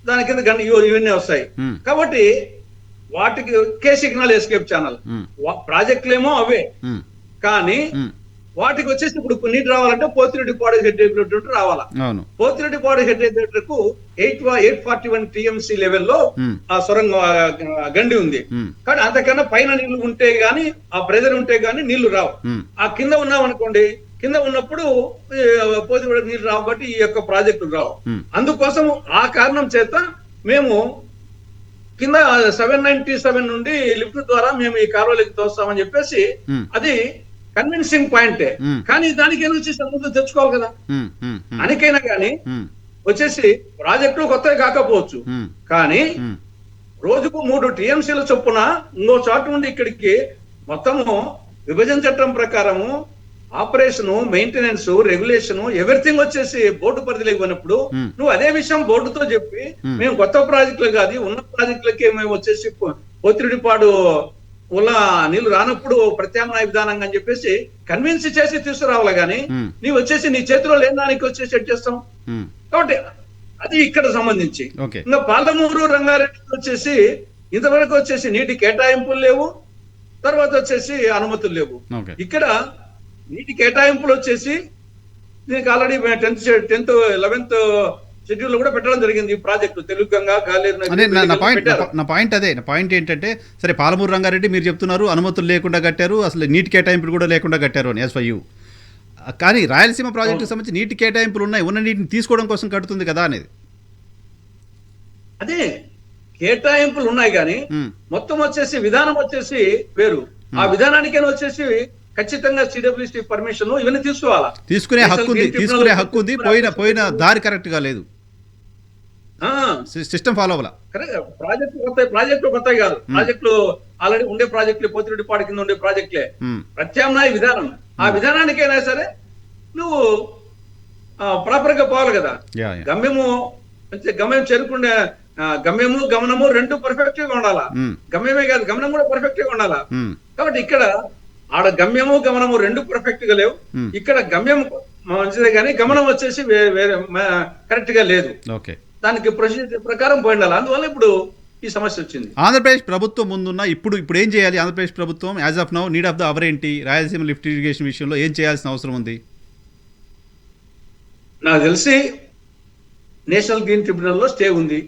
[SPEAKER 2] దాని కింద ఇవన్నీ వస్తాయి. కాబట్టి వాటికి కేసీ కెనాల్ ఎస్కేప్ ఛానల్ ప్రాజెక్టులేమో అవే, కానీ వాటికి వచ్చేసి ఇప్పుడు నీటి రావాలంటే పోతిరెడ్డిపాడు హెడ్ ఎగ్జిక్యూటివ్ రావాలా. పోతిరెడ్డిపాడు హెడ్ ఎగ్జిక్యూటివ్ కు 841 TMC లెవెల్లో ఆ సొరంగ గండి ఉంది. కానీ అంతకన్నా పైన నీళ్లు ఉంటే గానీ, ఆ ప్రెజర్ ఉంటే గానీ నీళ్లు రావు. ఆ కింద ఉన్నాం అనుకోండి, కింద ఉన్నప్పుడు పోతిరెడ్డి నీళ్లు రావు, కాబట్టి ఈ యొక్క ప్రాజెక్టులు రావు. అందుకోసం ఆ కారణం చేత మేము కింద 797 నుండి లిఫ్ట్ ద్వారా మేము ఈ కాలువలకి తోస్తామని చెప్పేసి, అది కన్విన్సింగ్ పాయింటే. కానీ దానికి వచ్చి ముందు తెచ్చుకోవాలి కదా. అనికైనా కానీ వచ్చేసి ప్రాజెక్టులు కొత్తవి కాకపోవచ్చు, కానీ రోజుకు 3 TMCల చొప్పున ఇంకో చోటు నుండి ఇక్కడికి మొత్తము విభజన చట్టం ప్రకారము ఆపరేషన్, మెయింటెనెన్స్, రెగ్యులేషన్, ఎవ్రీథింగ్ వచ్చేసి బోర్డు పరిధిలోకి పోయినప్పుడు నువ్వు అదే విషయం బోర్డుతో చెప్పి మేము కొత్త ప్రాజెక్టులు కాదు ఉన్న ప్రాజెక్టులకే మేము వచ్చేసి పోతిరెడ్డిపాడు నీళ్లు రానప్పుడు ప్రత్యామ్నాయ విధానంగా అని చెప్పేసి కన్విన్స్ చేసి తీసుకురావాలి. గానీ నీవు వచ్చేసి నీ చేతిలో లేని దానికి వచ్చేసి సెట్ చేస్తాం. కాబట్టి అది ఇక్కడ సంబంధించి. ఇంకా పాలమూరు, రంగారెడ్డి వచ్చేసి ఇంతవరకు వచ్చేసి నీటి కేటాయింపులు లేవు, తర్వాత వచ్చేసి అనుమతులు లేవు. ఇక్కడ నీటి కేటాయింపులు వచ్చేసి దీనికి ఆల్రెడీ 10th 11th షెడ్యూల్ కూడా పెట్టడం జరిగింది. ఈ ప్రాజెక్టు తెలుగు గంగా, గాలేరు నగరి.
[SPEAKER 1] నా పాయింట్ ఏంటంటే, సరే పాలమూరు రంగారెడ్డి మీరు చెప్తున్నారు అనుమతులు లేకుండా కట్టారు, అసలు నీటి కేటాయింపులు కూడా లేకుండా కట్టారు అని SYU. కానీ రాయలసీమ ప్రాజెక్టుకు సంబంధించి నీటి కేటాయింపులు ఉన్నాయి, ఉన్న నీటిని తీసుకోవడం కోసం కట్టుతుంది కదా అనేది.
[SPEAKER 2] అదే కేటాయింపులు ఉన్నాయి, కానీ మొత్తం వచ్చేసి విధానం వచ్చేసి వేరు. ఆ విధానానికైనా వచ్చేసి ఖచ్చితంగా CWC పర్మిషన్ ఇవన్నీ తీసుకోవాలా.
[SPEAKER 1] తీసుకునే హక్కు ఉంది, పోయిన దారి కరెక్ట్ గా లేదు, సిస్టమ్ ఫాలో అవ్వాలా.
[SPEAKER 2] ప్రాజెక్టులు కొత్తవి కాదు, ప్రాజెక్టులు ఆల్రెడీ ఉండే ప్రాజెక్టులు, పోతిరెడ్డిపాడు కింద ఉండే ప్రాజెక్టులే. ప్రత్యామ్నాయ విధానం, ఆ విధానానికైనా సరే నువ్వు ప్రాపర్ గా పోవాలి కదా. గమ్యం చేరుకుండే గమ్యము గమనము 2 పర్ఫెక్ట్ గా ఉండాలా. గమ్యమే కాదు, గమనం కూడా పర్ఫెక్ట్ గా ఉండాలా. కాబట్టి ఇక్కడ ఆడ గమ్యము గమనము 2 పర్ఫెక్ట్ గా లేవు. ఇక్కడ గమ్యం మంచిదే కానీ గమనం వచ్చేసి వేరే కరెక్ట్ గా లేదు. దానికి ప్రొసీజర్ ప్రకారం పోయిండాలి. అందువల్ల ఇప్పుడు ఈ సమస్య వచ్చింది.
[SPEAKER 1] ఆంధ్రప్రదేశ్ ప్రభుత్వం ముందున్న ఇప్పుడు ఏం చేయాలి? ఆంధ్రప్రదేశ్ ప్రభుత్వం as of now need of the hour ఏంటి? రాయలసీమ లిఫ్ట్ ఇరిగేషన్ విషయంలో ఏం చేయాల్సిన అవసరం ఉంది?
[SPEAKER 2] నాకు తెలిసి నేషనల్ గ్రీన్ ట్రిబ్యునల్ లో స్టే ఉంది.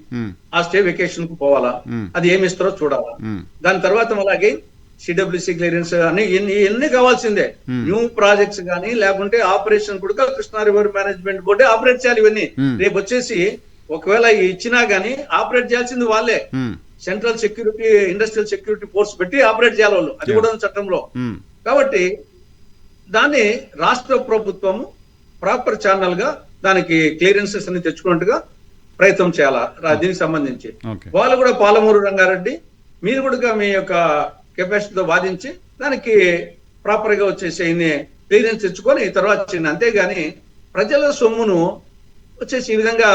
[SPEAKER 2] ఆ స్టే వెకేషన్ కు పోవాలా, అది ఏమి ఇస్తారో చూడాలా. దాని తర్వాత అలాగే CWC క్లియరెన్స్ అని ఎన్ని కావాల్సిందే. న్యూ ప్రాజెక్ట్స్ కానీ లేకుంటే ఆపరేషన్ కూడా కృష్ణా రివర్ మేనేజ్మెంట్ బోర్డే ఆపరేట్ చేయాలి. ఇవన్నీ రేపు వచ్చేసి ఒకవేళ ఇచ్చినా గానీ ఆపరేట్ చేయాల్సింది వాళ్ళే. Central security, industrial security force పెట్టి ఆపరేట్ చేయాలి వాళ్ళు, అది కూడా చట్టంలో. కాబట్టి దాన్ని రాష్ట్ర ప్రభుత్వము ప్రాపర్ ఛానల్ గా దానికి క్లియరెన్సెస్ అన్ని తెచ్చుకున్నట్టుగా ప్రయత్నం చేయాలా. దీనికి సంబంధించి వాళ్ళు కూడా పాలమూరు రంగారెడ్డి మీరు కూడా మీ యొక్క కెపాసిటీతో వాదించి దానికి ప్రాపర్ గా వచ్చేసి క్లియరెన్స్ తెచ్చుకొని తర్వాత చిన్న. అంతేగాని ప్రజల సొమ్మును వచ్చేసి ఈ విధంగా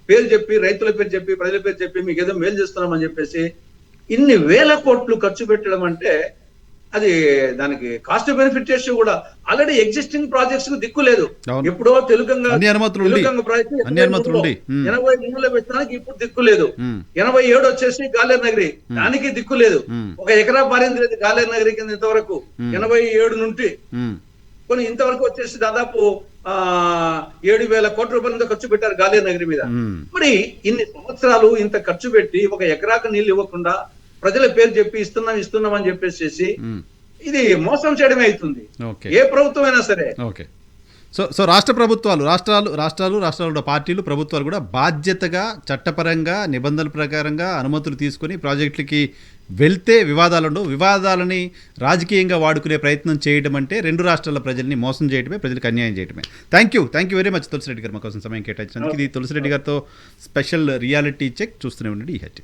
[SPEAKER 2] పేరు చెప్పి, రైతుల పేరు చెప్పి, ప్రజల పేరు చెప్పి మీకు ఏదో మేలు చేస్తున్నామని చెప్పేసి ఇన్ని వేల కోట్లు ఖర్చు పెట్టడం అంటే అది దానికి కాస్ట్ బెనిఫిట్ చేసి కూడా ఆల్రెడీ ఎగ్జిస్టింగ్ ప్రాజెక్ట్స్ కు దిక్కు లేదు. ఎప్పుడో తెలుగంగ ప్రాజెక్ట్ 83లో పెట్టడానికి ఇప్పుడు దిక్కు లేదు. 87 వచ్చేసి గాలేరు నగరి, దానికి దిక్కు లేదు. 1 ఎకరా పారింది లేదు గాలేరు నగరి కింద ఇంతవరకు 87 నుండి కొన్ని ఇంతవరకు వచ్చేసి దాదాపు 7,000 కోట్ల రూపాయలు ఖర్చు పెట్టారు గాలేరు నగరి మీద. మరి ఇన్ని సంవత్సరాలు ఇంత ఖర్చు పెట్టి ఒక ఎకరాకు నీళ్లు ఇవ్వకుండా ప్రజల పేరు చెప్పి ఇస్తున్నాం అని చెప్పేసి ఇది మోసం చేయడమే అవుతుంది ఏ ప్రభుత్వం అయినా సరే.
[SPEAKER 1] ఓకే. సో రాష్ట్ర ప్రభుత్వాలు రాష్ట్రాలు పార్టీలు ప్రభుత్వాలు కూడా బాధ్యతగా చట్టపరంగా నిబంధనల ప్రకారంగా అనుమతులు తీసుకొని ప్రాజెక్టులకి వెళ్తే వివాదాలని రాజకీయంగా వాడుకునే ప్రయత్నం చేయడం అంటే రెండు రాష్ట్రాల ప్రజల్ని మోసం చేయడమే, ప్రజలకు అన్యాయం చేయడమే. Thank you very much Tulasi Reddy గారు మా కోసం సమయం కేటాయించినందుకు. ఇది తులసిరెడ్డి గారితో స్పెషల్ రియాలిటీ చెక్. చూస్తూనే ఉండండి ఈ హెచ్.